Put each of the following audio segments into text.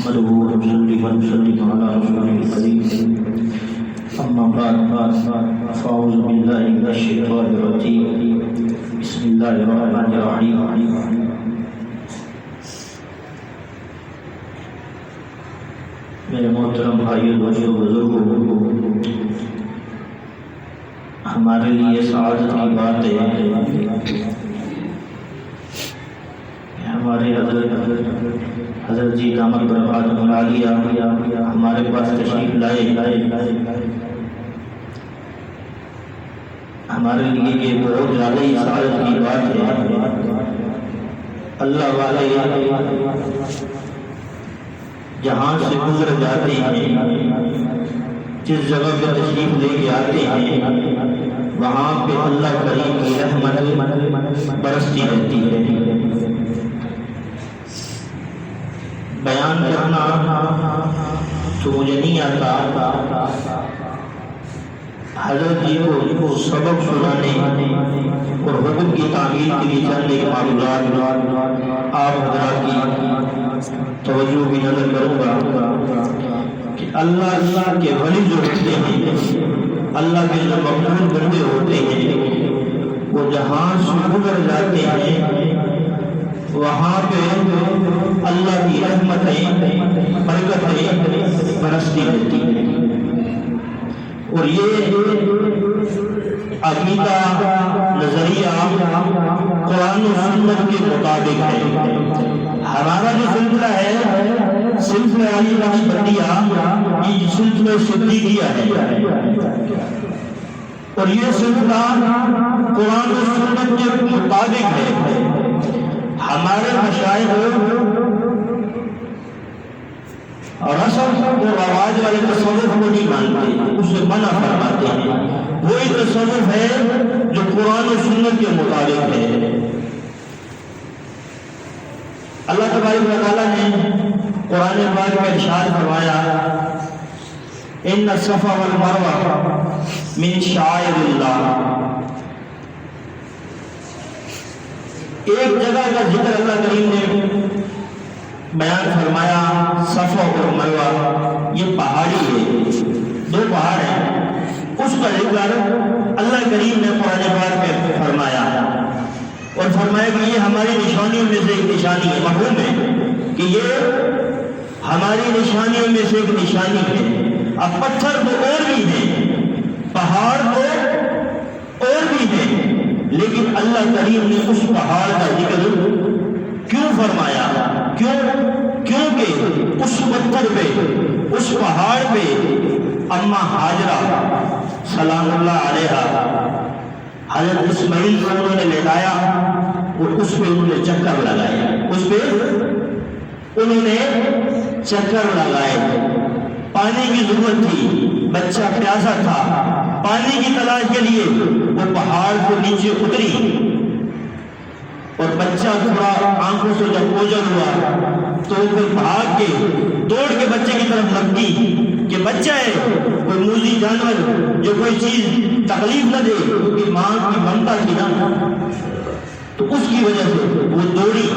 نحمده ونصلي ونسلم على رسوله الكريم أما بعد فأعوذ بالله من الشيطان الرجيم بسم الله الرحمن الرحيم میرے محترم بھائیوں دوستوں بزرگوں، ہمارے لیے سعادت کی بات ہے ہمارے حضرت جی دامت برکاتہ العالیہ ہمارے پاس تشریف لائے ہمارے لیے یہ بہت زیادہ ہی سعادت کی بات ہے۔ اللہ والے جہاں سے گزر جاتے ہیں، جس جگہ پہ تشریف لے کے آتے ہیں، وہاں پہ اللہ کریم کی رحمت برستی رہتی ہے۔ بیان کرنا تو مجھے نہیں آتا، حضرت جی کو سبق سنانے اور حکم کی تعمیل کے لیے چند ایک معلومات آپ حضرات کی توجہ بھی نظر کروں گا کہ اللہ کے ولی جو ہوتے ہیں، اللہ کے جو مقبول بندے ہوتے ہیں، وہ جہاں سے گزر جاتے ہیں وہاں پہ اللہ کی رحمتیں برکتیں برستی رہتی ہیں۔ اور یہ عقیدہ نظریہ قرآن و سنت کے مطابق ہے۔ ہمارا جو سلسلہ ہے سلسلہ علی نقشبندیہ، یہ سلسلہ صدیقیہ ہے، اور یہ سلسلہ قرآن و سنت کے مطابق ہے۔ ہمارے مشائخ رسم و رواج والے تصوف کو نہیں مانتے، اسے منع فرماتے ہیں۔ وہی تصوف ہے جو قرآن و سنت کے مطابق ہے۔ اللہ تبارک و تعالیٰ نے قرآن پاک میں ارشاد فرمایا، ان الصفا والمروہ من شعائر اللہ۔ ایک جگہ کا ذکر اللہ کریم نے بیان فرمایا، صفا اور مروہ یہ پہاڑی ہے، دو پہاڑ ہیں، اس کا ذکر اللہ کریم نے قرآن پاک میں فرمایا اور فرمایا کہ یہ ہماری نشانیوں میں سے ایک نشانی ہے۔ مفہوم ہے کہ یہ ہماری نشانیوں میں سے ایک نشانی ہے۔ اب پتھر تو اور بھی ہیں، پہاڑ تو اور بھی ہیں، لیکن اللہ کریم نے اس پہاڑ کا ذکر کیوں فرمایا؟ کیونکہ اس پتھر پہ، اس پہاڑ پہ اماں ہاجرہ سلام اللہ علیہا حضرت اسماعیل کو انہوں نے لٹایا اور اس پہ انہوں نے چکر لگائے، اس پہ انہوں نے چکر لگائے۔ پانی کی ضرورت تھی، بچہ پیاسا تھا، پانی کی تلاش کے لیے وہ پہاڑ کو نیچے اتری، اور بچہ تھوڑا آنکھوں سے جب اوجھل ہوا تو وہ پھر بھاگ کے دوڑ کے بچے کی طرف لگتی کہ بچہ ہے، کوئی موذی جانور جو کوئی چیز تکلیف نہ دے، کیونکہ ماں کی ممتا تھی نا، تو اس کی وجہ سے وہ دوڑی۔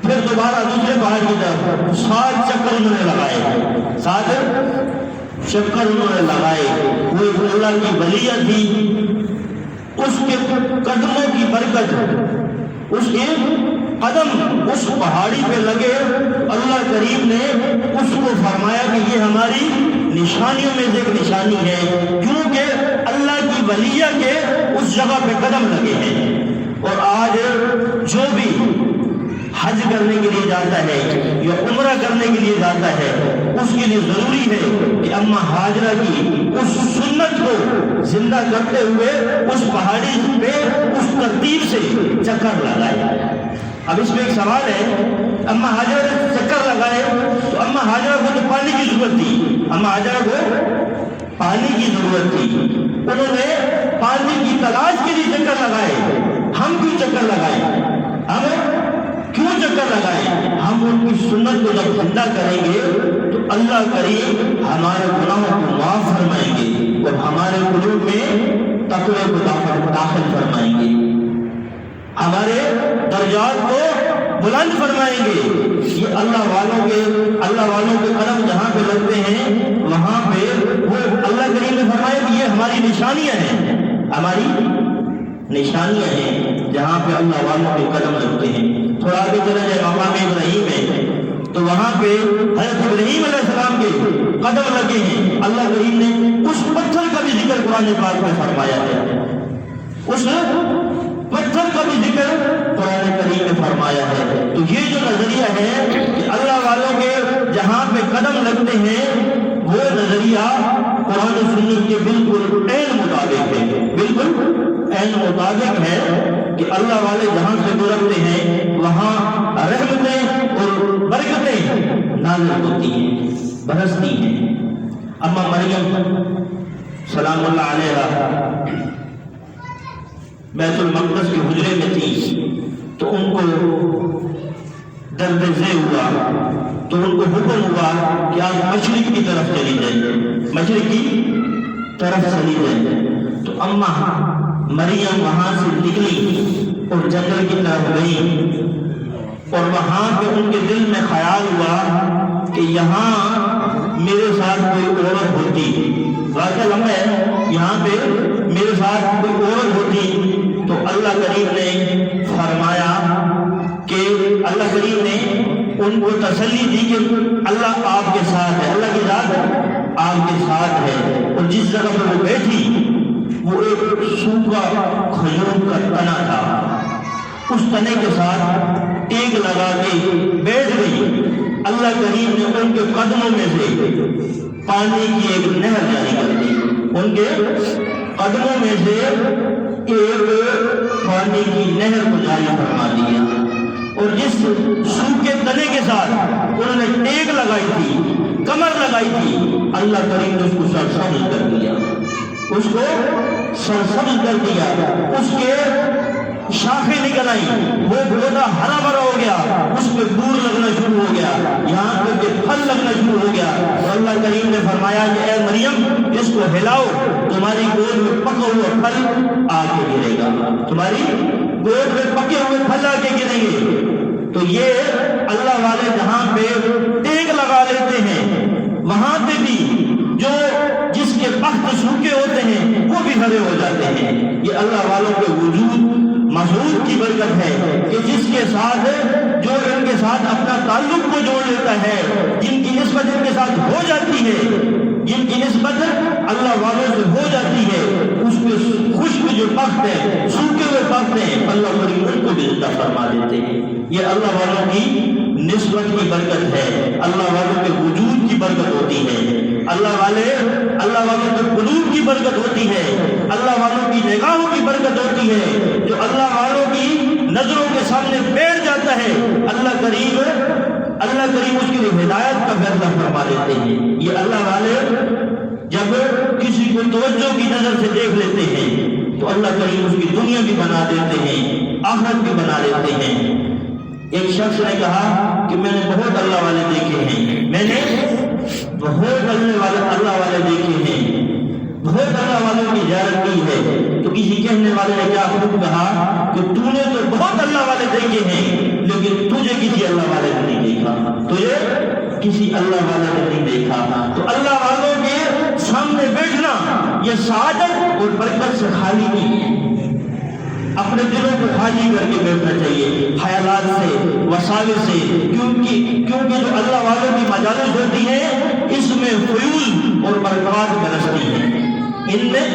پھر دوبارہ دوسرے پہاڑ کی طرف 7 چکر انہوں نے لگائے، 7 چکر انہوں نے لگائے۔ وہ ایک اللہ کی ولیہ تھی، اس کے قدموں کی برکت، اس کے قدم اس پہاڑی پہ لگے، اللہ کریم نے اس کو فرمایا کہ یہ ہماری نشانیوں میں سے ایک نشانی ہے، کیونکہ اللہ کی ولیہ کے اس جگہ پہ قدم لگے ہیں۔ اور آج جو بھی حج کرنے کے لیے جاتا ہے یا عمرہ کرنے کے لیے جاتا ہے، اس کے لیے ضروری ہے کہ اماں ہاجرہ کی اس سنت کو زندہ کرتے ہوئے اس پہاڑی پہ اس ترتیب سے چکر لگائے۔ اب اس میں ایک سوال ہے، اماں ہاجرہ نے چکر لگائے تو اماں ہاجرہ کو تو پانی کی ضرورت تھی، اماں ہاجرہ کو پانی کی ضرورت تھی، انہوں نے پانی کی تلاش کے لیے چکر لگائے۔ ہم کیوں چکر لگائے؟ ہم کیوں چکر لگائے؟ ہم ان کی سنت کو جب زندہ کریں گے تو اللہ کریم ہمارے گناہوں کو معاف فرمائیں گے اور ہمارے قلوب میں تقوی کو داخل فرمائیں گے، ہمارے درجات کو بلند فرمائیں گے۔ یہ اللہ والوں کے قدم جہاں پہ لگتے ہیں وہاں پہ وہ اللہ کریم نے فرمایا کہ یہ ہماری نشانیاں ہیں جہاں پہ اللہ والوں کے قدم لگتے ہیں۔ تھوڑا آگے چلا جائے مقام ابراہیم ہے تو وہاں پہ حضرت ابراہیم علیہ السلام کے قدم لگے ہیں۔ اللہ کریم نے اس پتھر کا بھی ذکر قرآن پاک میں فرمایا ہے، اس پتھر کا بھی ذکر قرآن کریم میں فرمایا ہے۔ تو یہ جو نظریہ ہے کہ اللہ والوں کے جہاں پہ قدم لگتے ہیں وہ نظریہ قرآن و سنت کے بالکل عین مطابق ہے کہ اللہ والے جہاں سے گزرتے ہیں وہاں رحمتیں اور برکتیں نازل ہوتی ہیں، برستی ہیں۔ اما مریم سلام اللہ علیہا بیت المقدس کے حجرے میں تھی تو ان کو درد ذہ ہوا تو ان کو حکم ہوا کہ آپ مشرق کی طرف چلی جائیں۔ تو اما مریم وہاں سے نکلی اور جنگل کی طرف گئی اور وہاں پہ ان کے دل میں خیال ہوا کہ یہاں میرے ساتھ کوئی عورت ہوتی، واقعہ لمحہ ہے، یہاں پہ میرے ساتھ کوئی عورت ہوتی تو اللہ کریم نے فرمایا کہ اللہ کریم نے ان کو تسلی دی کہ اللہ آپ کے ساتھ ہے، اللہ کی ذات آپ کے ساتھ ہے۔ اور جس جگہ پر وہ بیٹھی وہ ایک سوکھا کھجور کا تنا تھا، اس تنے کے ساتھ ٹیک لگا کے بیٹھ گئی۔ اللہ کریم نے ان کے قدموں میں سے پانی کی ایک نہر جاری کر دی، ان کے قدموں میں سے ایک پانی کی نہر کو جاری فرما دیا۔ اور جس سوکھے تنے کے ساتھ انہوں نے ٹیک لگائی تھی، کمر لگائی تھی، اللہ کریم نے اس کو سرسبز کر دیا، اس کے شاخیں نکل آئی، وہ پودا ہرا بھرا ہو گیا، اس پہ پھول لگنا شروع ہو گیا، یہاں تک کہ پھل لگنا شروع ہو گیا۔ اور اللہ کریم نے فرمایا کہ اے مریم اس کو ہلاؤ، تمہاری گود میں پکا ہوا پھل آ کے گرے گا، تمہاری گود میں پکے ہوئے پھل آ کے گریں گے۔ تو یہ اللہ والے جہاں پہ ٹیک لگا لیتے ہیں وہاں پہ بھی جو جس کے بخت سوکھے ہوتے ہیں وہ بھی ہرے ہو جاتے ہیں۔ یہ اللہ والوں کے وجود مسعود کی برکت ہے کہ جس کے ساتھ جو ان کے ساتھ اپنا تعلق کو جوڑ لیتا ہے، جن کی نسبت ان کے ساتھ ہو جاتی ہے، جن کی نسبت اللہ والوں سے ہو جاتی ہے، اس کے خشک جو بخت ہے، سوکھے ہوئے بخت ہیں، اللہ کریم ان کو بھی عطا فرما دیتے ہیں۔ یہ اللہ والوں کی نسبت کی برکت ہے، اللہ والوں کے وجود کی برکت ہوتی ہے، اللہ والوں کے قلوب کی برکت ہوتی ہے، اللہ والوں کی نگاہوں کی برکت ہوتی ہے۔ جو اللہ والوں کی نظروں کے سامنے بیٹھ جاتا ہے اللہ کریم اس کی ہدایت کا فیصلہ فرما دیتے ہیں۔ یہ اللہ والے جب کسی کو توجہ کی نظر سے دیکھ لیتے ہیں تو اللہ کریم اس کی دنیا بھی بنا دیتے ہیں، آخرت بھی بنا دیتے ہیں۔ ایک شخص نے کہا کہ میں نے بہت اللہ والے دیکھے ہیں، میں نے بہت اللہ والے دیکھے ہیں، بہت اللہ والوں کی زیارت کی ہے۔ تو کسی کہنے والے نے کیا خود کہا کہ تو نے تو بہت اللہ والے دیکھے ہیں لیکن تجھے کسی اللہ والے نے نہیں دیکھا، تجھے کسی اللہ والے نے نہیں دیکھا۔ تو اللہ والوں کے سامنے بیٹھنا یہ سعادت اور برکت سے خالی نہیں ہے، اپنے دلوں کو خالی کر کے بیٹھنا چاہیے خیالات سے، وسائل سے، کیونکہ جو اللہ والوں کی مجالس ہوتی ہیں اس میں فیوز اور برکات برستی ہیں، ان میں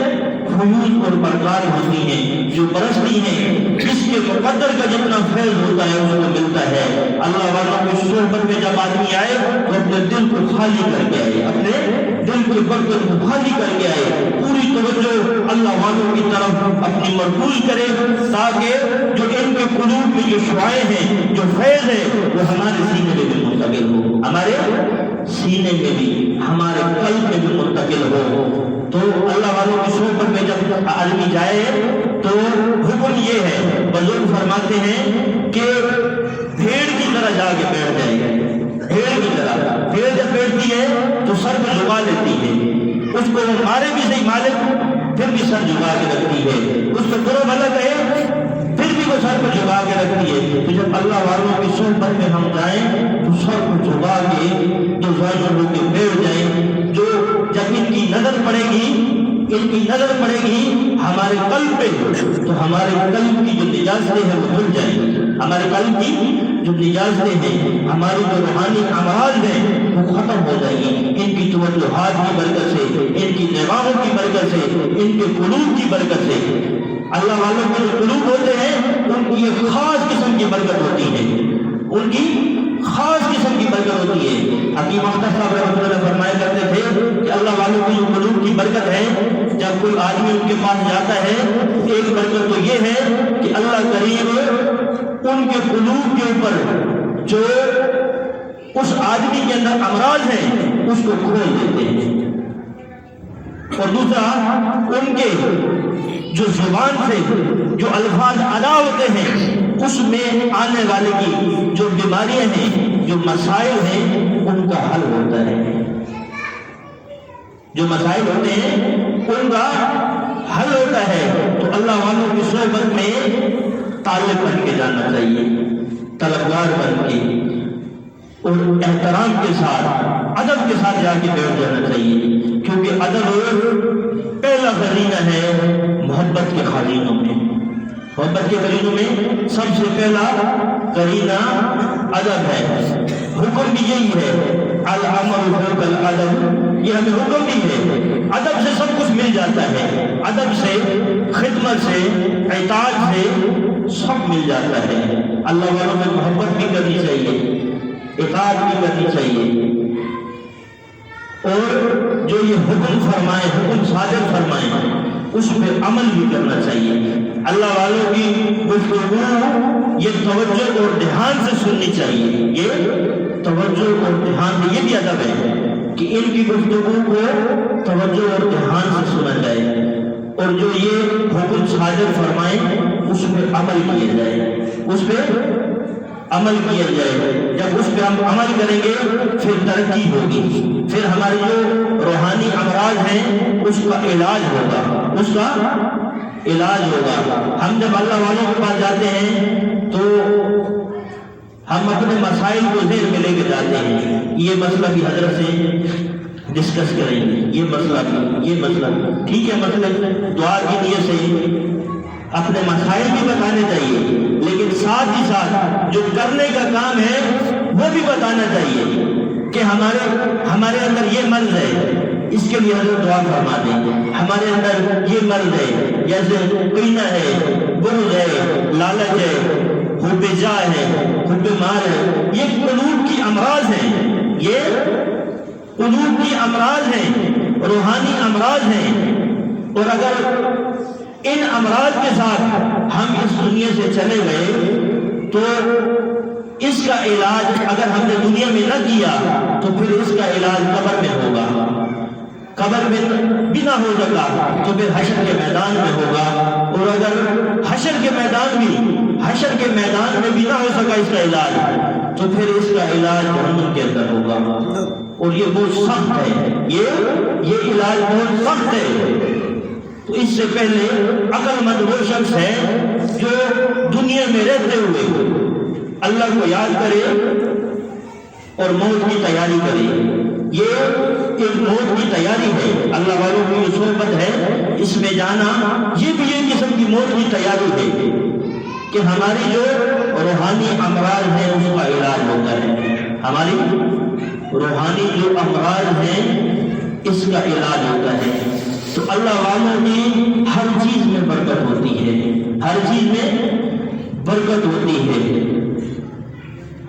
فیوز اور برکات ہوتی ہیں جو برستی ہیں، جس کے مقدر کا جتنا فیض ہوتا ہے اس کو ملتا ہے۔ اللہ والوں کی صحبت میں جب آدمی آئے تو اپنے دل کو خالی کر کے آئے، اپنے دل کے برکت کو خالی کر کے آئے، پوری توجہ اللہ والوں کی طرف اپنی مرکوز کرے تاکہ جو ان کے قلوب میں جو شعائیں ہیں، جو فیض ہے وہ ہمارے سینے میں بھی منتقل ہو، ہمارے سینے میں بھی، ہمارے قلب میں بھی منتقل ہو۔ تو اللہ والوں کی صحبت میں جب آدمی جائے تو حکم یہ ہے، بزرگ فرماتے ہیں کہ بھیڑ کی طرح جا کے بیٹھ جائے، بھیڑ کی طرح۔ بھیڑ جب بیٹھتی ہے تو سر کو جھکا لیتی ہے، اس کو مارے بھی صحیح مالک پھر بھی سر جھکا کے رکھتی ہے، اس کو کرو بھلا کہے پھر بھی کو سر کو جھکا کے رکھتی ہے. تو جب اللہ والوں کی صحبت میں ہم جائیں تو سر کو جھکا کے دو ظالم ہو کے بیٹھ جائیں. جو جب ان کی نظر پڑے گی ہمارے قلب پہ تو ہمارے قلب کی جو نجاستیں ہیں وہ دھل جائیں گی. ہمارے قلب کی جو نجاستیں ہیں, ہماری جو روحانی امراض ہیں وہ ختم ہو جائیں گی. ان کی توجہات کی برکت سے, ان کی نگاہوں کی برکت سے, ان کے قلوب کی برکت سے. اللہ والوں کے جو قلوب ہوتے ہیں ان کی ایک خاص قسم کی برکت ہوتی ہے, ان کی خاص قسم کی برکت ہوتی ہے. حکیم اختر صاحب رحمۃ اللہ فرمایا کرتے تھے کہ اللہ والوں کی جو قلوب کی برکت ہے, جب کوئی آدمی ان کے پاس جاتا ہے, ایک برکت تو یہ ہے کہ اللہ کریم ان کے قلوب کے اوپر جو اس آدمی کے اندر امراض ہیں اس کو کھول دیتے ہیں. اور دوسرا, ان کے جو زبان سے جو الفاظ ادا ہوتے ہیں اس میں آنے والے کی جو بیماریاں ہیں, جو مسائل ہیں, ان کا حل ہوتا ہے. جو مسائل ہوتے ہیں ان کا حل ہوتا ہے. تو اللہ والوں کی صحبت میں طالب بن کے جانا چاہیے, طلبگار بن کے, اور احترام کے ساتھ, ادب کے ساتھ جا کے بیٹھ جانا چاہیے. کیونکہ ادب پہلا خزینہ ہے محبت کے خزینوں میں. محبت کے خزینوں میں سب سے پہلا قرینہ ادب ہے. حکم بھی یہی ہے, الامر فوق الادب, یہ ہمیں حکم بھی ہے. ادب سے سب کچھ مل جاتا ہے, ادب سے, خدمت سے, اطاعت سے سب مل جاتا ہے. اللہ والوں میں محبت بھی کرنی چاہیے, اطاعت بھی کرنی چاہیے, اور جو یہ حکم فرمائے, حکم صادر فرمائے, اس پہ عمل بھی کرنا چاہیے. اللہ والوں کی گفتگو یہ توجہ اور دھیان سے سننی چاہیے. یہ توجہ اور دھیان سے, یہ بھی ادب ہے کہ ان کی گفتگو کو توجہ اور دھیان سے سنا جائے, اور جو یہ حکم صادر فرمائے اس پہ عمل کیا جائے, اس پہ عمل کیا جائے. جب اس پہ ہم عمل کریں گے پھر ترقی ہوگی, پھر ہمارے جو روحانی امراض ہیں اس کا علاج ہوگا, اس کا علاج ہوگا. ہم جب اللہ والوں کے پاس جاتے ہیں تو ہم اپنے مسائل کو ذہن میں لے کے جاتے ہیں. یہ مسئلہ بھی حضرت سے ڈسکس کریں گے, یہ مسئلہ بھی, یہ مسئلہ بھی, ٹھیک ہے. مسئلہ دعا کی نیت سے اپنے مسائل بھی بتانے چاہیے, لیکن ساتھ ہی ساتھ جو کرنے کا کام ہے وہ بھی بتانا چاہیے کہ ہمارے اندر یہ مرض ہے, اس کے لیے حضرت دعا فرما دیں. ہمارے اندر یہ مرض ہے, جیسے قینہ ہے, بغض ہے, لالچ ہے, حب جاہ ہے, حب مال ہے. یہ قلوب کی امراض ہیں, یہ قلوب کی امراض ہیں, روحانی امراض ہیں. اور اگر ان امراض کے ساتھ ہم اس دنیا سے چلے گئے تو اس کا علاج اگر ہم نے دنیا میں نہ کیا تو پھر اس کا علاج قبر میں ہوگا. قبر میں بھی نہ ہو سکا تو پھر حشر کے میدان میں ہوگا, اور اگر حشر کے میدان میں بھی نہ ہو سکا اس کا علاج تو پھر اس کا علاج جہنم کے اندر ہوگا. اور یہ بہت سخت ہے, یہ علاج بہت سخت ہے. تو اس سے پہلے عقل مند وہ شخص ہے جو دنیا میں رہتے ہوئے اللہ کو یاد کرے اور موت کی تیاری کرے. یہ ایک موت کی تیاری ہے, اللہ والوں کی یہ صحبت ہے, اس میں جانا یہ بھی ایک قسم کی موت کی تیاری ہے کہ ہماری جو روحانی امراض ہیں اس کا علاج ہوتا ہے. ہماری روحانی جو امراض ہیں اس کا علاج ہوتا ہے. تو اللہ والوں کی ہر چیز میں برکت ہوتی ہے, ہر چیز میں برکت ہوتی ہے.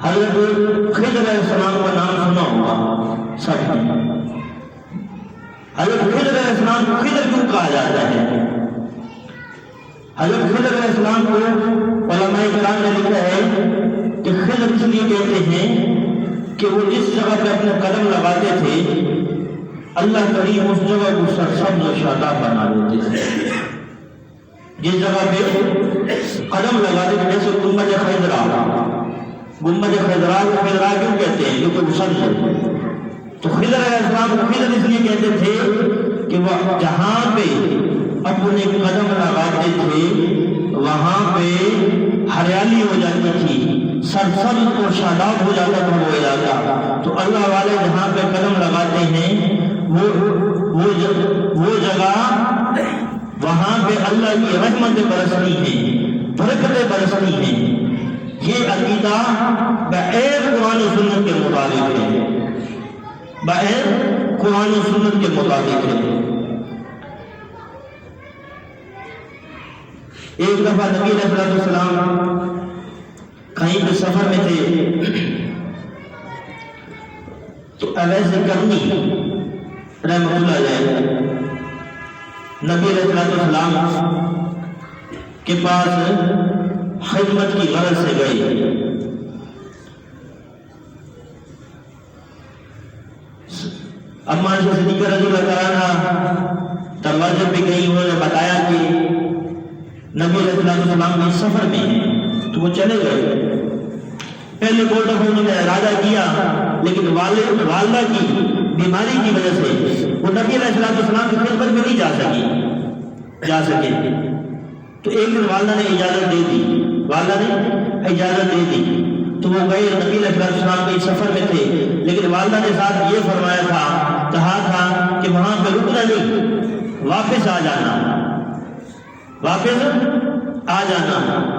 حضرت خضر علیہ السلام کا نام سنا ہوگا سب نے. حضرت خضر علیہ السلام کو خضر کیوں کہا جاتا ہے؟ حضرت خضر علیہ السلام کو علماء کرام نے لکھا ہے کہ خضر اس لیے کہتے ہیں کہ وہ جس جگہ پہ اپنے قدم لگاتے تھے اللہ کریم اس جگہ کو سرسبز و شاداب بنا دیتے تھے. جس جگہ پہ قدم لگاتے تھے, جیسے گنبد خضرا, گنبد خضرا کو خضرا کیوں کہتے ہیں؟ کیونکہ سبز ہے. تو خضر علیہ السلام کو خضر اس لیے کہتے تھے کہ وہ جہاں پہ اپنے قدم لگاتے تھے وہاں پہ ہریالی ہو جاتی تھی، سرسبز اور شاداب ہو جاتا تھا وہ علاقہ۔ تو اللہ والے جہاں پہ قدم لگاتے ہیں وہ جگہ، وہاں پہ اللہ کی رحمتیں برستی ہیں، برکتیں برستی ہیں۔ یہ عقیدہ بغیر قرآن و سنت کے مطابق ہے، بغیر قرآن و سنت کے مطابق ہے۔ ایک دفعہ نبی علیہ السلام کہیں پہ سفر میں تھے، تو اویس کرنی رحمۃ اللہ علیہ نبی علیہ السلام کے پاس خدمت کی غرض سے گئے۔ اما عائشہ صدیقہ رضی اللہ عنہا دروازے پہ گئی، انہوں نے بتایا کہ نبی علیہ السلام کے سفر میں ہیں، تو وہ چلے گئے۔ پہلے بول دفعہ انہوں نے ارادہ کیا، لیکن والدہ کی بیماری کی وجہ سے وہ نبی علیہ السلام کی خدمت میں نہیں جا سکے۔ تو ایک دن والدہ نے اجازت دے دی، تو وہ گئے، نبی علیہ السلام کے سفر میں تھے، لیکن والدہ نے ساتھ یہ فرمایا تھا، کہا تھا کہ وہاں پہ رکنا نہیں، واپس آ جانا۔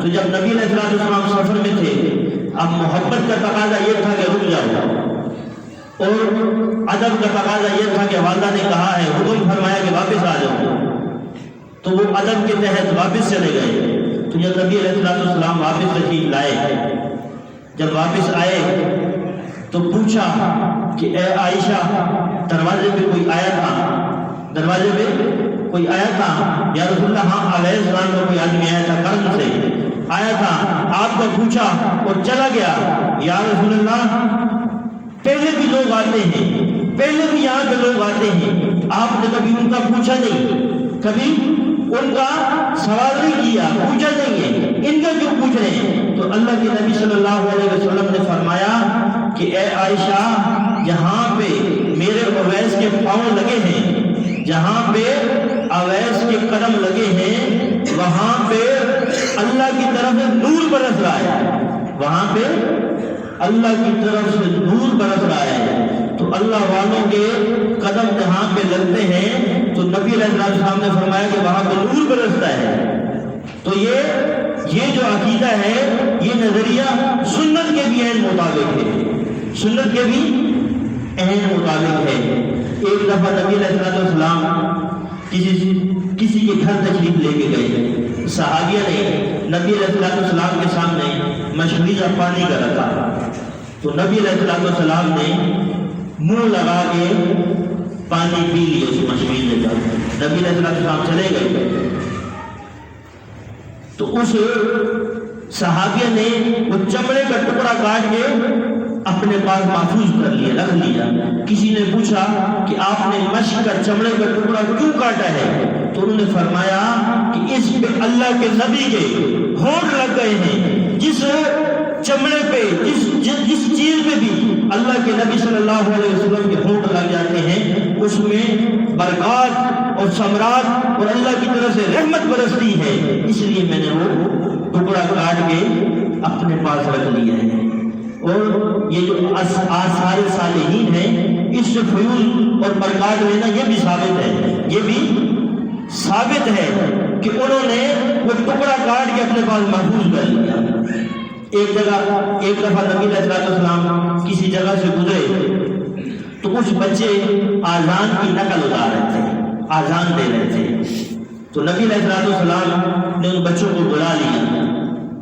تو جب نبی علیہ السلام سفر میں تھے، اب محبت کا تقاضا یہ تھا کہ رک جاؤ، اور ادب کا تقاضا یہ تھا کہ والدہ نے کہا ہے، حکم فرمایا کہ واپس آ جاؤ، تو وہ ادب کے تحت واپس چلے گئے۔ تو جب نبی علیہ السلام واپس تشریف لائے، جب واپس آئے تو پوچھا کہ اے عائشہ، دروازے پہ کوئی آیا تھا؟ یا رسول اللہ، ہاں علیہ السلام کا کوئی آدمی آیا تھا، کرم سے آیا تھا، آپ کو پوچھا اور چلا گیا۔ یا رسول اللہ، پہلے بھی لوگ آتے ہیں، پہلے بھی یہاں کے لوگ آتے ہیں، آپ نے کبھی ان کا پوچھا نہیں، کبھی ان کا سوال نہیں کیا، پوچھا نہیں ہے، ان کا کیوں پوچھ رہے ہیں؟ تو اللہ کے نبی صلی اللہ علیہ وسلم نے فرمایا کہ اے عائشہ، جہاں پہ میرے اویس کے پاؤں لگے ہیں، جہاں پہ اویس کے قدم لگے ہیں، وہاں پہ اللہ کی طرف سے نور برس رہا ہے، وہاں پہ اللہ کی طرف سے نور برس رہا ہے۔ تو اللہ والوں کے قدم جہاں پہ لگتے ہیں، تو نبی علیہ السلام نے فرمایا کہ وہاں پہ نور برستا ہے۔ تو یہ جو عقیدہ ہے، یہ نظریہ سنت کے بھی عین مطابق ہے، سنت کے بھی عین مطابق ہے۔ ایک دفعہ نبی علیہ السلام کسی کے گھر تشریف لے کے گئے، صحابیہ نے نبی علیہ السلام کے سامنے مشروبہ پانی کا رکھا، تو نبی علیہ السلام نے منہ لگا کے پانی پی لیا اس مشروبے کا۔ نبی علیہ السلام چلے گئے، تو اس صحابیہ نے وہ چمڑے کا ٹکڑا کاٹ کے اپنے پاس محفوظ کر لیا، رکھ لیا۔ کسی نے پوچھا کہ آپ نے مشک کا چمڑے کا ٹکڑا کیوں کاٹا ہے؟ تو انہوں نے فرمایا کہ اس پہ اللہ کے نبی کے ہونٹ لگ گئے ہیں، جس چمڑے پہ جس چیز پہ بھی اللہ کے نبی صلی اللہ علیہ وسلم کے ہونٹ لگ جاتے ہیں، اس میں برکات اور ثمرات اور اللہ کی طرف سے رحمت برستی ہے، اس لیے میں نے وہ ٹکڑا کاٹ کے اپنے پاس رکھ لیا ہے۔ اور یہ جو آثار صالحین ہیں، اس سے فیوز اور برکات لینا یہ بھی ثابت ہے کہ انہوں نے وہ ٹکڑا کاٹ کے اپنے پاس محفوظ کر لیا۔ ایک دفعہ نبی علیہ السلام کسی جگہ سے گزرے، تو کچھ بچے آذان کی نقل اتار رہے تھے، آذان دے رہے تھے۔ تو نبی علیہ السلام نے ان بچوں کو بلا لیا،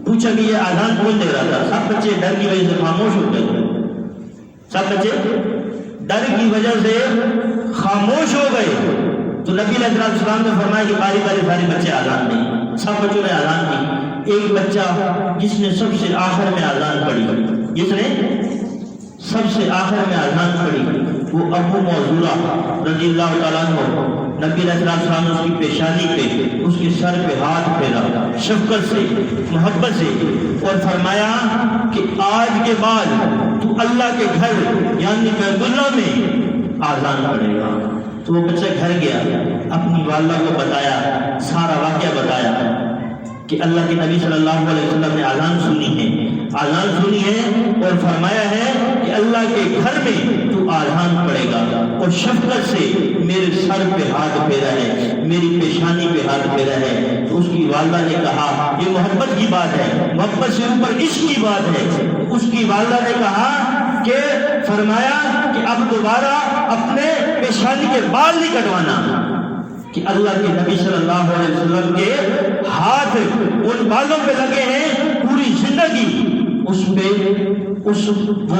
پوچھا کہ یہ آذان کون دے رہا تھا؟ سب بچے ڈر کی وجہ سے خاموش ہو گئے، تو نبی علیہ السلام نے فرمایا کہ باری باری سارے بچے آذان دیں۔ سب بچوں نے آذان دی۔ ایک بچہ جس نے سب سے آخر میں آذان پڑھی، وہ ابو موضوع رضی اللہ تعالیٰ عنہ، نبی علیہ السلام نے اس کی پیشانی پہ، اس کے سر پہ ہاتھ پھیرا شفقت سے، محبت سے، اور فرمایا کہ آج کے بعد تو اللہ کے گھر یعنی بیت اللہ میں آذان پڑھے گا۔ تو وہ بچہ گھر گیا، اپنی والدہ کو بتایا، سارا واقعہ بتایا۔ کہ اللہ کے نبی صلی اللہ علیہ وسلم نے اذان سنی ہے اور فرمایا ہے کہ اللہ کے گھر میں تو اذان پڑے گا اور شفقت سے میرے سر پہ ہاتھ پھیرا ہے، میری پیشانی پہ ہاتھ پھیرا ہے۔ تو اس کی والدہ نے کہا یہ محبت کی بات ہے، محبت سے اوپر عشق کی بات ہے۔ اس کی والدہ نے کہا کہ فرمایا کہ اب دوبارہ اپنے پیشانی کے بال نہیں کٹوانا، کہ اللہ کے نبی صلی اللہ علیہ وسلم کے ہاتھ ان بالوں پہ لگے ہیں پوری زندگی، وہ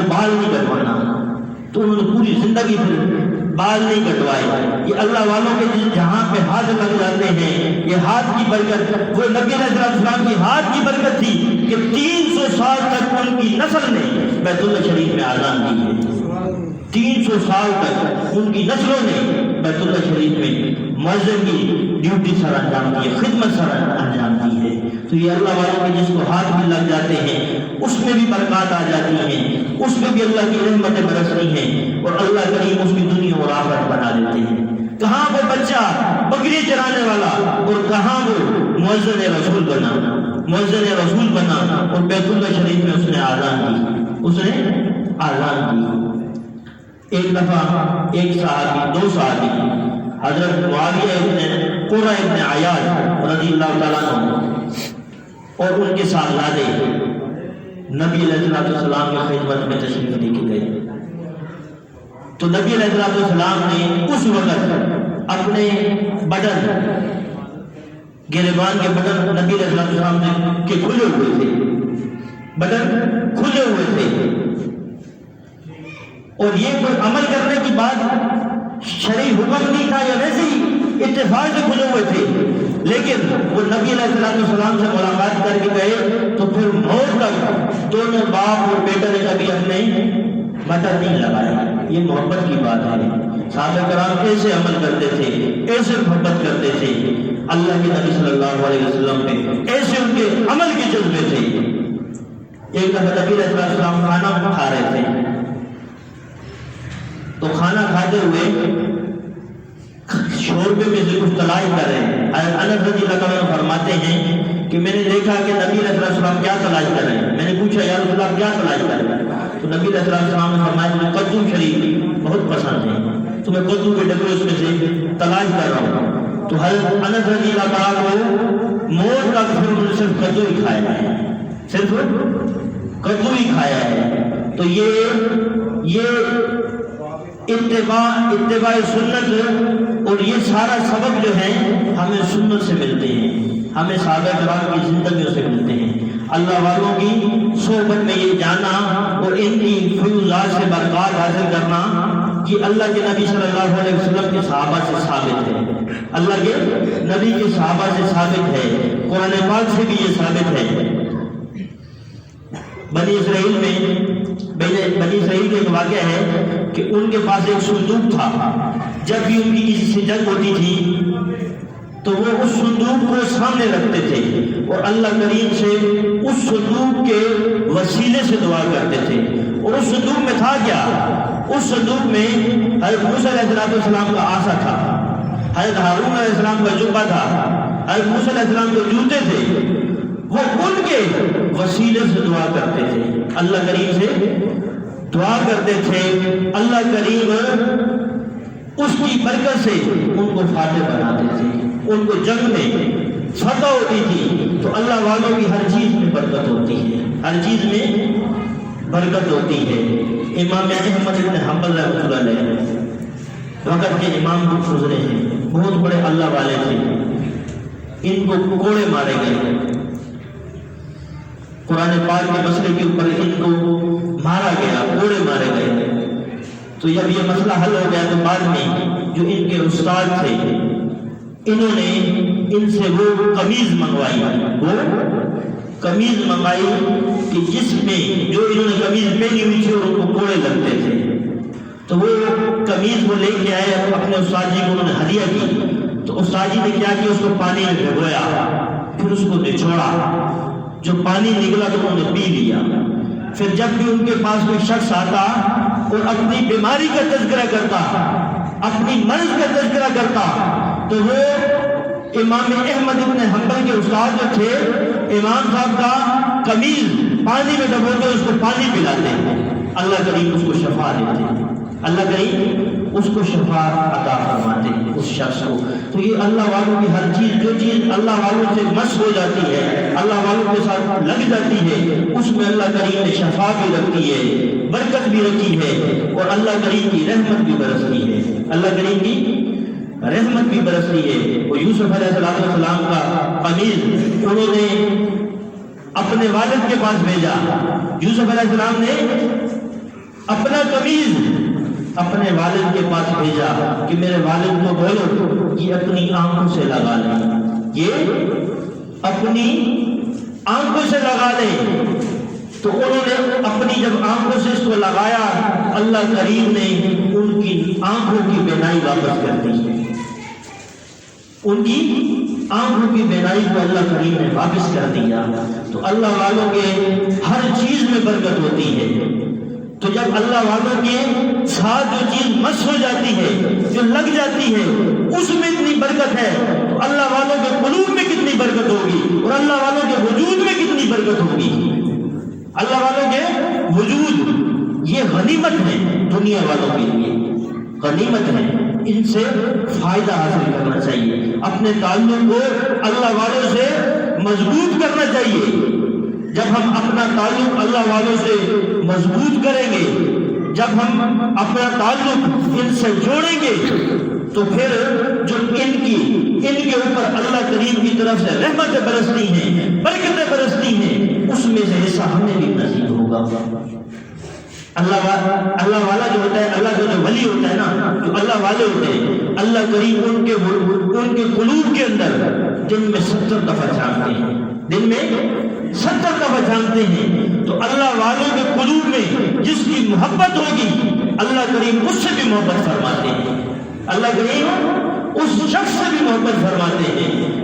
بال نہیں کٹوانا۔ تو انہوں نے پوری زندگی پھر بال نہیں کٹوائے۔ یہ اللہ والوں کے جہاں پہ ہاتھ لگ جاتے ہیں، یہ ہاتھ کی برکت، وہ نبی علیہ السلام کی ہاتھ کی برکت تھی کہ 300 سال تک ان کی نسل نے بیت اللہ شریف میں اذان دی ہے۔ 300 سال تک ان کی نسلوں نے بیت اللہ شریف میں مؤذن کی ڈیوٹی سر انجام دی ہے، خدمت سر انجام دی ہے۔ تو یہ اللہ والوں کے جس کو ہاتھ بھی لگ جاتے ہیں اس میں بھی برکات آ جاتی ہیں، اس میں بھی اللہ کی رحمتیں برستی ہیں اور اللہ کریم اس کی دنیا اور آخرت بنا دیتے ہیں۔ کہاں وہ بچہ بکری چرانے والا اور کہاں وہ مؤذن رسول بنا اور بیت اللہ شریف میں اس نے اذان دی۔ ایک دفعہ ایک صحابی، 2 صحابی، حضرت معاویہ ابن قرہ ابن عیاض رضی اللہ تعالیٰ عنہ اور ان کے صاحبزادے نبی علیہ السلام کی خدمت میں تشریف لے کے گئے۔ تو نبی علیہ السلام نے اس وقت اپنے بدن، گریبان کے بدن نبی علیہ السلام کے کھلے ہوئے تھے، بدن کھلے ہوئے تھے، اور یہ کوئی عمل کرنے کی بات شرعی حکم نہیں تھا، یا ویسے ہی اتفاق سے کھلے ہوئے تھے، لیکن وہ نبی علیہ السلام سے ملاقات کر کے گئے تو پھر موت تک دونوں باپ اور بیٹے نے کبھی اپنے مدد نہیں لگایا۔ یہ محبت کی بات ہے۔ صحابہ کرام ایسے عمل کرتے تھے، ایسے محبت کرتے تھے اللہ کے نبی صلی اللہ علیہ وسلم پہ، ایسے ان کے عمل کے جذبے تھے۔ ایک دفعہ نبی علیہ السلام کھانا کھا رہے تھے، تو کھانا کھاتے ہوئے شوربے میں سے کچھ تلاش کر رہے ہیں۔ انس رضی اللہ عنہ فرماتے ہیں کہ میں نے دیکھا کہ نبی علیہ السلام کیا تلاش کر رہے ہیں۔ میں نے پوچھا یا رسول اللہ کیا تلاش کر رہے ہیں؟ تو نبی علیہ السلام نے فرمایا مجھے کدو شریف بہت پسند ہے، تو میں کدو کے ڈبے اس میں سے تلاش کر رہا ہوں۔ تو حضرت انس رضی اللہ عنہ کو موت کا پھر صرف کدو ہی کھایا ہے، صرف کدو ہی کھایا ہے۔ تو یہ اتباع سنت اور یہ سارا سبب جو ہے ہمیں سنت سے ملتے ہیں، ہمیں صحابہ کرام کی زندگیوں سے ملتے ہیں۔ اللہ والوں کی صحبت میں یہ جانا اور ان کی فیوزات سے برکات حاصل کرنا کہ اللہ کے نبی صلی اللہ علیہ وسلم کے صحابہ سے ثابت ہے، اللہ کے نبی کے صحابہ سے ثابت ہے، قرآن پاک سے بھی یہ ثابت ہے۔ بنی اسرائیل کا ایک واقعہ ہے کہ ان کے پاس ایک صندوق تھا، جب بھی ان کی کسی سے جنگ ہوتی تھی تو وہ اس صندوق کو سامنے رکھتے تھے اور اللہ کریم سے اس صندوق کے وسیلے سے دعا کرتے تھے۔ اور اس صندوق میں تھا کیا؟ اس صندوق میں حضرت موسیٰ علیہ السلام کا عصا تھا، حضرت ہارون علیہ السلام کا جبہ تھا، حضرت موسیٰ علیہ السلام کے جوتے تھے، وہ ان کے وسیلے سے دعا کرتے تھے، اللہ کریم سے دعا کرتے تھے۔ اللہ کریم اس کی برکت سے ان کو فاتح بناتے تھے، ان کو جنگ میں فتح ہوتی تھی۔ تو اللہ والوں کی ہر چیز میں برکت ہوتی ہے، ہر چیز میں برکت ہوتی ہے۔ امام احمد بن حنبل رحمۃ اللہ علیہ وقت کے امام کو گزرے ہیں، بہت بڑے اللہ والے تھے، ان کو کوڑے مارے گئے، قرآن پاک کے مسئلے کے اوپر ان کو مارا گیا، کوڑے مارے گئے۔ تو جب یہ مسئلہ حل ہو گیا تو بعد میں جو ان کے استاد تھے انہوں نے ان سے وہ قمیض منگوائی کہ جس میں جو انہوں نے قمیض پہنی ہوئی تھی اور ان کو کوڑے لگتے تھے، تو وہ قمیض وہ لے کے آئے، اپنے استاد جی کو انہوں نے ہدیہ کی۔ تو استاد جی نے کیا کہ اس کو پانی میں بھگویا، پھر اس کو نچوڑا، جو پانی نکلا تو انہوں نے پی لیا۔ پھر جب بھی ان کے پاس کوئی شخص آتا اور اپنی بیماری کا تذکرہ کرتا، اپنی مرض کا تذکرہ کرتا، تو وہ امام احمد ابن حنبل کے استاد جو تھے، امام صاحب کا قمیض پانی میں ڈبو کے اس کو پانی پلاتے ہیں، اللہ کریم اس کو شفا دیتے ہیں، اللہ کریم اس کو شفا عطا فرماتے ہیں اس شخص کو۔ تو یہ اللہ والوں کی ہر چیز، جو چیز اللہ والوں سے مس ہو جاتی ہے، اللہ والوں کے ساتھ لگ جاتی ہے، اس میں اللہ کریم نے شفا بھی رکھی ہے، برکت بھی رکھی ہے، اور اللہ کریم کی رحمت بھی برستی ہے، اللہ کریم کی رحمت بھی برستی ہے۔ وہ یوسف علیہ السلام کا قمیض انہوں نے اپنے والد کے پاس بھیجا، یوسف علیہ السلام نے اپنا قمیض اپنے والد کے پاس بھیجا کہ میرے والد کو بولو یہ اپنی آنکھوں سے لگا لیں، یہ اپنی آنکھوں سے لگا لیں۔ تو انہوں نے اپنی جب آنکھوں سے اس کو لگایا، اللہ کریم نے ان کی آنکھوں کی بینائی واپس کر دی، ان کی آنکھوں کی بینائی کو اللہ کریم نے واپس کر دیا۔ تو اللہ والوں کے ہر چیز میں برکت ہوتی ہے۔ تو جب اللہ والوں کے ساتھ جو چیز مس ہو جاتی ہے، جو لگ جاتی ہے، اس میں اتنی برکت ہے، تو اللہ والوں کے قلوب میں کتنی برکت ہوگی، اور اللہ والوں کے وجود میں کتنی برکت ہوگی۔ اللہ والوں کے وجود یہ غنیمت ہے، دنیا والوں کے لیے غنیمت ہے، ان سے فائدہ حاصل کرنا چاہیے، اپنے تعلق کو اللہ والوں سے مضبوط کرنا چاہیے۔ جب ہم اپنا تعلق اللہ والوں سے مضبوط کریں گے، جب ہم اپنا تعلق ان سے جوڑیں گے، تو پھر جو ان کے اوپر اللہ کریم کی طرف سے رحمتیں برستی ہیں، برکتیں برستی ہیں، اس میں سے حصہ ہمیں بھی نصیب ہوگا۔ اللہ والا جو ہوتا ہے، اللہ کا جو ولی ہوتا ہے نا، جو اللہ والے ہوتے ہیں، اللہ کریم ان کے قلوب کے اندر دن میں 70 دفعہ جھانکتے ہیں، دن میں 70 دفعہ جھانکتے ہیں۔ تو اللہ والوں کے قلوب میں جس کی محبت ہوگی، اللہ کریم اس سے بھی محبت فرماتے ہیں، اللہ کریم اس شخص سے بھی محبت فرماتے ہیں۔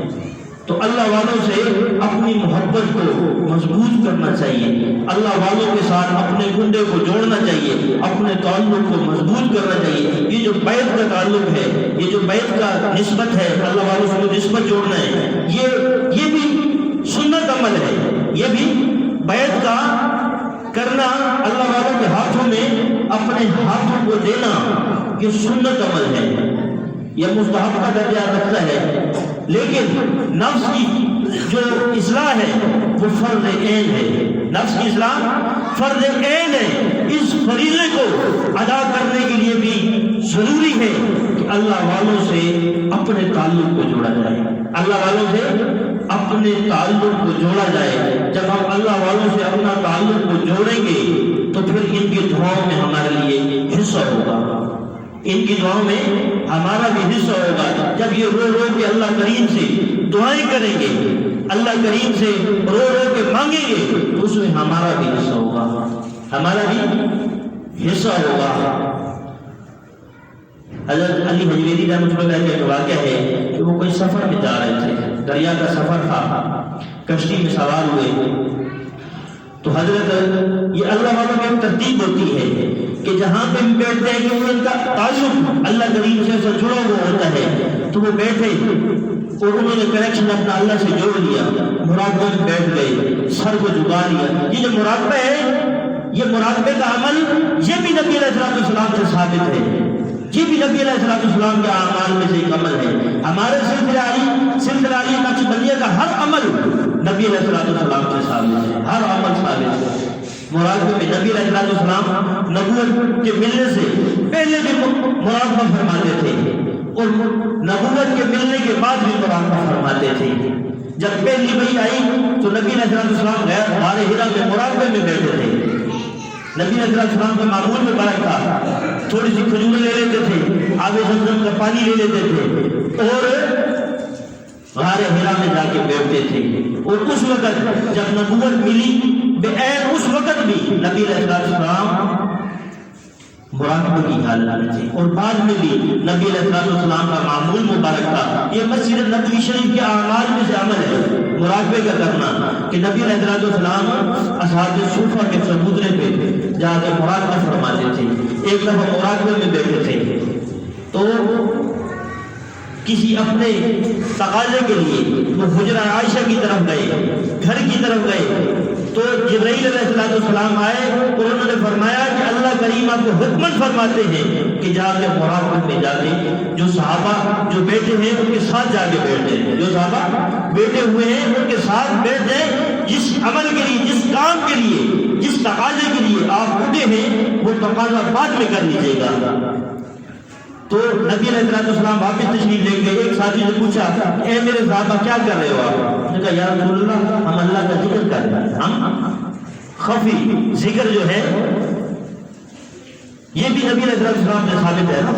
تو اللہ والوں سے اپنی محبت کو مضبوط کرنا چاہیے، اللہ والوں کے ساتھ اپنے کنڈے کو جوڑنا چاہیے، اپنے تعلق کو مضبوط کرنا چاہیے۔ یہ جو بیعت کا تعلق ہے، یہ جو بیعت کا نسبت ہے، اللہ والوں سے نسبت جوڑنا ہے، یہ بھی سنت عمل ہے، یہ بھی بیعت کا کرنا، اللہ والوں کے ہاتھوں میں اپنے ہاتھوں کو دینا، یہ سنت عمل ہے، یہ مستحب کا درجہ رکھتا ہے۔ لیکن نفس کی جو اصلاح ہے وہ فرض عین ہے، نفس کی اصلاح فرض عین ہے۔ اس فریضے کو ادا کرنے کے لیے بھی ضروری ہے کہ اللہ والوں سے اپنے تعلق کو جوڑا جائے، اللہ والوں سے اپنے تعلق کو جوڑا جائے۔ جب ہم اللہ والوں سے اپنا تعلق کو جوڑیں گے تو پھر ان کی دعاؤں میں ہمارے لیے حصہ ہوگا، ان کی دعاؤں میں ہمارا بھی حصہ ہوگا۔ جب یہ رو رو کے اللہ کریم سے دعائیں کریں گے، اللہ کریم سے رو رو کے مانگیں گے، تو اس میں ہمارا بھی حصہ ہوگا، ہمارا بھی حصہ ہوگا۔ حضرت علی حجویری رحمۃ اللہ علیہ کا واقعہ ہے کہ وہ کوئی سفر میں جا رہے تھے، دریا کا سفر تھا، کشتی میں سوار ہوئے، تو حضرت یہ اللہ والوں کی ترتیب ہوتی ہے کہ جہاں پہ بھی بیٹھتے ہیں کہ ان کا تعلق اللہ کریم سے جڑا ہوا ہوتا ہے، تو وہ بیٹھے اور انہوں نے کنیکشن اپنا اللہ سے جوڑ لیا، مراقبہ میں بیٹھ گئے، سر کو جھکا لیا۔ یہ جو مراقبہ ہے، یہ مراقبے کا عمل یہ بھی نبی علیہ السلام سے ثابت ہے، یہ بھی نبی علیہ السلام کے اعمال میں سے ایک عمل ہے۔ ہمارے سلسلہ علی نقشبندیہ کا ہر عمل نبی علیہ السلام سے ثابت ہے، ہر عمل ثابت ہے۔ مراقبے میں نبی علیہ السلام نبوت کے ملنے سے پہلے بھی مراقبہ فرماتے تھے، اور نبوت کے ملنے کے بعد بھی مراقبہ فرماتے تھے۔ جب پہلی وحی آئی تو نبی علیہ السلام غار حرا میں مراقبے میں بیٹھے تھے، نبی علیہ السلام کے معمول میں برکت تھا، تھوڑی سی کھجوریں لے لیتے تھے، آب زمزم کا پانی لے لیتے تھے، اور غار حرا میں جا کے بیٹھتے تھے۔ اور اس وقت جب نبوت ملی بعین، اس وقت بھی نبی علیہ السلام مراقبہ کی حالت میں تھے، اور بعد میں بھی نبی علیہ السلام کا معمول مبارک تھا۔ یہ مسجد نبوی شریف کے اعمال میں سے عمل ہے مراقبے کا کرنا، کہ نبی علیہ السلام اصحاب صوفہ کے چبوترے پہ جا کے مراقبہ فرماتے تھے۔ ایک دفعہ مراقبے میں بیٹھے تھے تو کسی اپنے تقاضے کے لیے وہ حجرہ عائشہ کی طرف گئے، گھر کی طرف گئے، تو جبرائیل علیہ السلام آئے اور انہوں نے فرمایا کہ اللہ کریم آپ کو حکمت فرماتے ہیں کہ جا کے مراقبت میں جا کے جو صحابہ جو بیٹھے ہیں ان کے ساتھ جا کے بیٹھ جائیں، جو صحابہ بیٹھے ہوئے ہیں ان کے ساتھ بیٹھ جائیں، جس عمل کے لیے، جس کام کے لیے، جس تقاضے کے لیے آپ اٹھے ہیں وہ تقاضا بعد میں کر لیجیے گا۔ تو نبی علیہ السلام واپس تشریف لے گئے، ایک ساتھی سے پوچھا اے میرے صحابہ کیا کر رہے ہو آپ؟ انہوں نے کہا یا رسول اللہ ہم اللہ کا ذکر کر رہے ہیں، ہم خفی ذکر جو ہے یہ بھی نبی علیہ السلام نے ثابت ہے نا،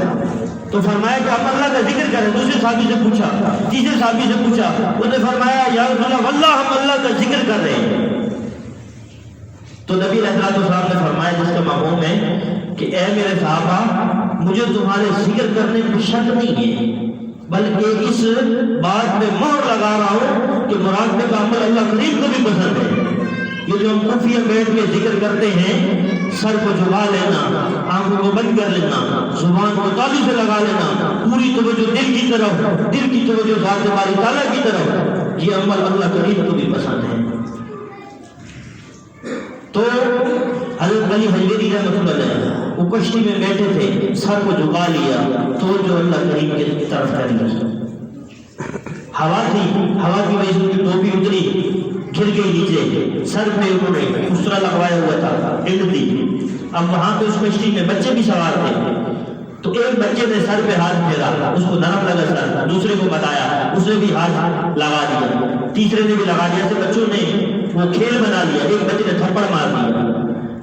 تو فرمایا کہ ہم اللہ کا ذکر کریں۔ دوسرے صحابی سے پوچھا، تیسرے صحابی سے پوچھا، انہوں نے فرمایا یا رسول اللہ واللہ ہم اللہ کا ذکر کر رہے ہیں۔ تو نبی علیہ السلام نے فرمایا جس کا مفہوم ہے کہ اے میرے صحابہ مجھے تمہارے ذکر کرنے میں شک نہیں ہے، بلکہ اس بات میں مہر لگا رہا ہوں کہ مراقبے کا عمل اللہ کریم کو بھی پسند ہے۔ یہ جو ہم خفیہ بیٹھ کے ذکر کرتے ہیں، سر کو جھکا لینا، آنکھوں کو بند کر لینا، زبان کو تالی سے لگا لینا، پوری توجہ دل کی طرف، دل کی توجہ ذات باری تعالیٰ کی طرف، یہ عمل اللہ کریم کو بھی پسند ہے۔ تو حضرت علی حجویری رحمۃ اللہ علیہ وہ کشتی میں بیٹھے تھے، سر کو جھکا لیا تو جو اللہ کریم کی طرف کر لی، ہوا تھی، ہوا کی وجہ سے ان کی ٹوپی اتری، گر گئی نیچے، سر پہ انہوں نے اسرا لگوایا ہوا تھا، ہٹ دی۔ اب وہاں پہ اس کشتی میں بچے بھی سوار تھے، تو ایک بچے نے سر پہ ہاتھ پھیرا، اس کو نرم لگا سر، دوسرے کو بتایا، اس نے بھی ہاتھ لگا دیا، تیسرے نے بھی لگا دیا، ایسے بچوں نے وہ کھیل بنا لیا، ایک بچے نے تھپڑ مار دیا۔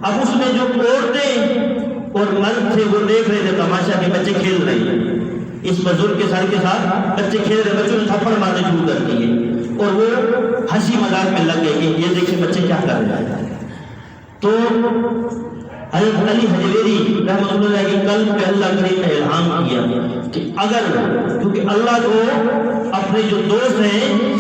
اب اس میں جو عورتیں اور مرد تھے وہ دیکھ رہے تھے تماشا کہ بچے کھیل رہے ہیں، اس بزرگ کے سر کے ساتھ بچے کھیل رہے، بچوں نے تھپڑ مارنے شروع کر دیے اور وہ ہنسی مذاق میں لگ گئے کہ یہ دیکھیں بچے کیا کر رہے ہیں۔ تو حضرت علی حجویری رحمۃ اللہ علیہ کے قلب پہ اللہ کریم نے الہام کیا کہ اگر، کیونکہ اللہ کو اپنے جو دوست ہیں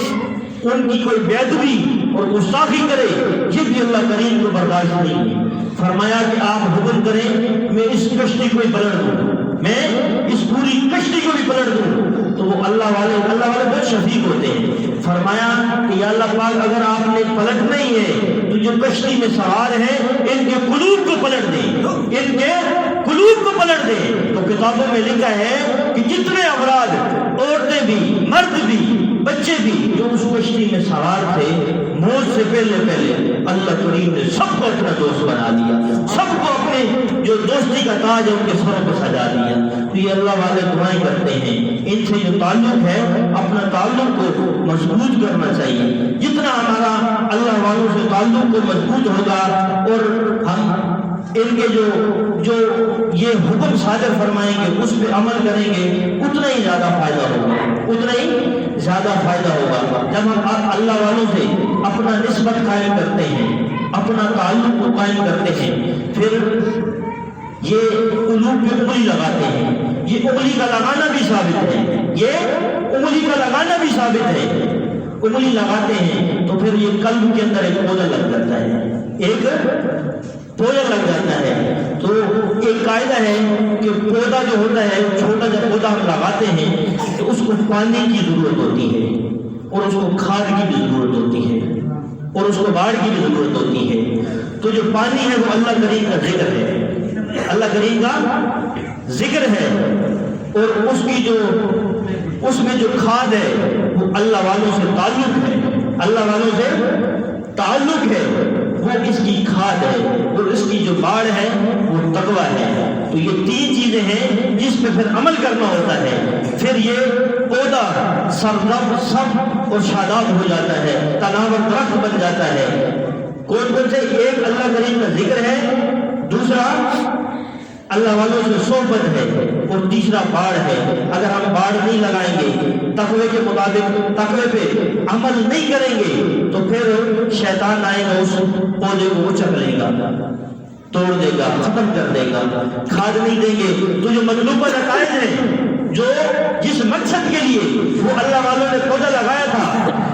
ان کی کوئی بے ادبی اور گستاخی کرے یہ بھی اللہ کریم کو برداشت نہیں ہے۔ فرمایا کہ آپ حکم کریں میں اس کشتی کو بھی پلٹ دوں، میں اس پوری کشتی کو بھی پلٹ دوں، تو وہ اللہ والے بہت شفیق ہوتے ہیں۔ فرمایا کہ یا اللہ پاک اگر آپ نے پلٹنا ہی ہے تو جو کشتی میں سوار ہیں ان کے قلوب کو پلٹ دیں، ان کے قلوب کو پلٹ دیں۔ تو کتابوں میں لکھا ہے کہ جتنے افراد، عورتیں بھی، مرد بھی، بچے بھی جو اس کشتی میں سوار تھے، موت سے پہلے اللہ کریم نے سب کو اپنا دوست بنا دیا، سب کو اپنے جو دوستی کا تاج ہے ان کے سروں پہ سجا دیا۔ تو یہ اللہ والے دعائیں کرتے ہیں، ان سے جو تعلق ہے اپنا تعلق کو مضبوط کرنا چاہیے۔ جتنا ہمارا اللہ والوں سے تعلق کو مضبوط ہوگا اور ہم ان کے جو یہ حکم صادر فرمائیں گے اس پہ عمل کریں گے اتنا ہی زیادہ فائدہ ہوگا، اتنا ہی زیادہ فائدہ ہوگا۔ جب ہم اللہ والوں سے اپنا نسبت قائم کرتے ہیں، اپنا تعلق کو قائم کرتے ہیں، پھر یہ قلوب پہ انگلی لگاتے ہیں، یہ انگلی کا لگانا بھی ثابت ہے، یہ انگلی کا لگانا بھی ثابت ہے، انگلی لگاتے ہیں تو پھر یہ قلب کے اندر ایک پودا لگ جاتا ہے، ایک پودا لگ جاتا ہے۔ تو ایک قاعدہ ہے کہ پودا جو ہوتا ہے، چھوٹا جب پودا ہم لگاتے ہیں تو اس کو پانی کی ضرورت ہوتی ہے اور اس کو کھاد کی بھی ضرورت ہوتی ہے اور اس کو باڑ کی بھی ضرورت ہوتی ہے۔ تو جو پانی ہے وہ اللہ کریم کا ذکر ہے، اللہ کریم کا ذکر ہے، اور اس میں جو کھاد ہے وہ اللہ والوں سے تعلق ہے، اللہ والوں سے تعلق ہے، وہ اس کی کھاد ہے، اور اس کی جو باڑ ہے وہ تقویٰ ہے۔ تو یہ تین چیزیں ہیں جس پہ پھر عمل کرنا ہوتا ہے، پھر یہ پودا سب اور شاداب ہو جاتا ہے، تناور درخت بن جاتا ہے۔ کون کون سے؟ ایک اللہ کریم کا ذکر ہے، دوسرا اللہ والوں سے صحبت ہے، اور تیسرا باڑ ہے۔ اگر ہم باڑ نہیں لگائیں گے، تقوی کے مطابق تقوی پہ عمل نہیں کریں گے تو پھر شیطان آئے گا، اس پودے کو اچک لے گا، توڑ دے گا، ختم کر دے گا۔ کھاد نہیں دیں گے تو جو مطلوبہ نتائج ہیں، جو جس مقصد کے لیے وہ اللہ والوں نے پودا لگایا تھا،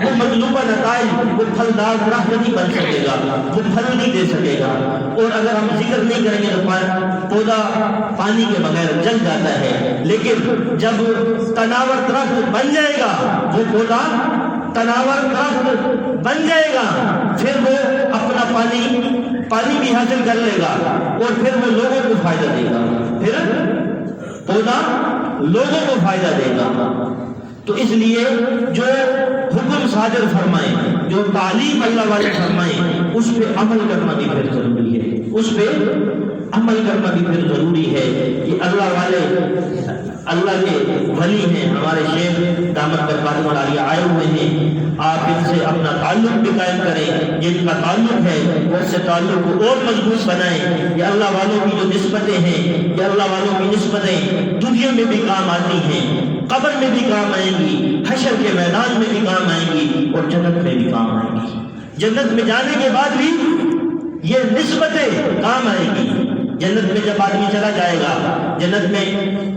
وہ مطلوبہ نتائج، وہ پھلدار درخت نہیں بن سکے گا، وہ پھل نہیں دے سکے گا۔ اور اگر ہم ذکر نہیں کریں گے تو پودا پانی کے بغیر جل جاتا ہے، لیکن جب تناور درخت بن جائے گا، وہ پودا تناور درخت بن جائے گا، پھر وہ اپنا پانی بھی حاصل کر لے گا، اور پھر وہ لوگوں کو فائدہ دے گا، پھر پودا لوگوں کو فائدہ دے گا۔ تو اس لیے جو حکم صادر فرمائیں، جو تعلیم اللہ والے فرمائیں، اس پہ عمل کرنا بھی پھر ضروری ہے، اس پہ عمل کرنا بھی پھر ضروری ہے کہ اللہ والے اللہ کے ولی ہیں، ہمارے شیخ دامت برکاتہ عالیہ آئے ہوئے ہیں، آپ ان سے اپنا تعلق بھی قائم کریں، جن کا تعلق ہے اس سے تعلق کو اور مضبوط بنائیں۔ یہ اللہ والوں کی جو نسبتیں ہیں، یہ اللہ والوں کی نسبتیں دنیا میں بھی کام آتی ہیں، قبر میں بھی کام آئیں گی، حشر کے میدان میں بھی کام آئیں گی، اور جنت میں بھی کام آئیں گی۔ جنت میں جانے کے بعد بھی یہ نسبتیں کام آئیں گی۔ جنت میں جب آدمی چلا جائے گا، جنت میں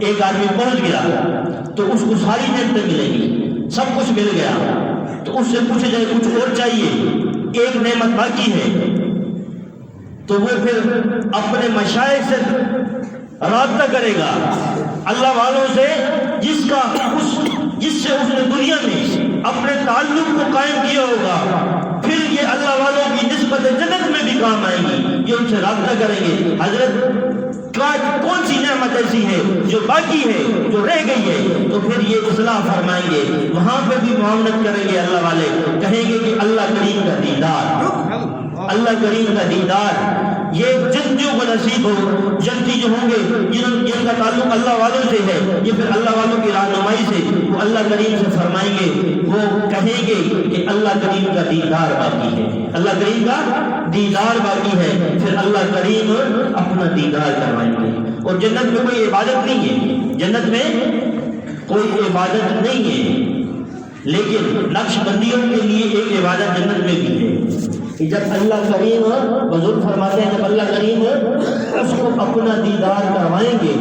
ایک آدمی پہنچ گیا تو اس کو ساری نعمتیں ملیں گی، سب کچھ مل گیا، تو اس سے پوچھا جائے کچھ اور چاہیے، ایک نعمت باقی ہے، تو وہ پھر اپنے مشائخ سے رابطہ کرے گا، اللہ والوں سے، جس سے اس نے دنیا میں اپنے تعلق کو قائم کیا ہوگا، پھر یہ اللہ والوں کی نسبت جنت میں بھی کام آئیں گی، یہ ان سے رابطہ کریں گے، حضرت کون سی نعمت ایسی ہے جو باقی ہے، جو رہ گئی ہے، تو پھر یہ اصلاح فرمائیں گے، وہاں پہ بھی معاونت کریں گے اللہ والے، کہیں گے کہ اللہ کریم کا دیدار، اللہ کریم کا دیدار، یہ جنتیوں کو نصیب ہو، جنتی جو ہوں گے جن کا تعلق اللہ والوں سے ہے، یہ پھر اللہ والوں کی رہنمائی سے وہ اللہ کریم سے فرمائیں گے، وہ کہیں گے کہ اللہ کریم کا دیدار باقی ہے، اللہ کریم کا دیدار باقی ہے، پھر اللہ کریم اپنا دیدار کروائیں گے۔ اور جنت میں کوئی عبادت نہیں ہے، جنت میں کوئی عبادت نہیں ہے، لیکن نقش بندیوں کے لیے ایک عبادت جنت میں بھی ہے کہ جب اللہ کریم، بزرگ فرماتے ہیں، جب اللہ کریم اس کو اپنا دیدار کروائیں گے،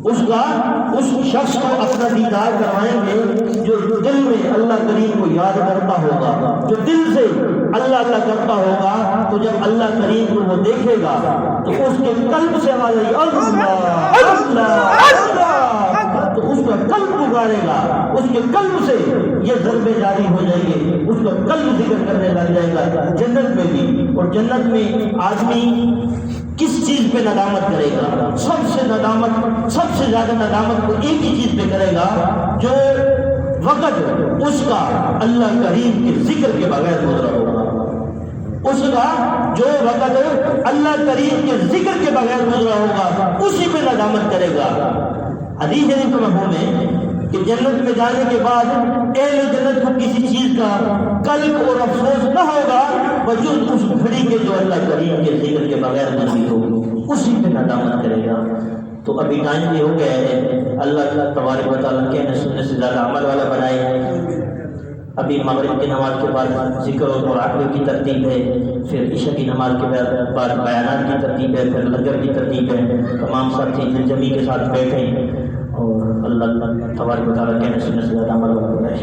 اس شخص کو اپنا دیدار کروائیں گے جو دل میں اللہ کریم کو یاد کرتا ہوگا، جو دل سے اللہ اللہ کرتا ہوگا، تو جب اللہ کریم کو وہ دیکھے گا تو اس کے قلب سے آواز آئی اللہ اللہ اللہ، تو اس کا قلب پکارے گا، اس کے قلب سے یہ ضربے جاری ہو جائیں گے، اس کا قلب ذکر کرنے لگ جائے گا جنت میں بھی۔ اور جنت میں آدمی کس چیز پہ ندامت کرے گا؟ سب سے زیادہ ندامت کو ایک ہی چیز پہ کرے گا، جو وقت اس کا اللہ کریم کے ذکر کے بغیر گزرا ہوگا، اس کا جو وقت اللہ کریم کے ذکر کے بغیر گزرا ہوگا، اسی پہ ندامت کرے گا۔ حدیث شریف کا مفہوم ہے کہ جنت میں جانے کے بعد اہل جنت کو کسی چیز کا قلب اور افسوس نہ ہوگا بجز اس گھڑی کے جو اللہ کریم کے ذکر کے بغیر گزری ہوگی، اسی پہ ندامت کرے گا۔ تو ابھی ٹائم بھی ہو گیا ہے، اللہ تبارک و تعالیٰ کہنے سننے سے زیادہ عمل والا بنائے۔ ابھی مغرب کی نماز کے بعد ذکر و مراقبے کی ترتیب ہے، پھر عشاء کی نماز کے بعد بیانات کی ترتیب ہے، پھر لنگر کی ترتیب ہے۔ تمام ساتھی دل جمی کے ساتھ بیٹھیں اور اللہ تبارک و تعالیٰ کہنے سننے سے زیادہ عمل والا بنائے۔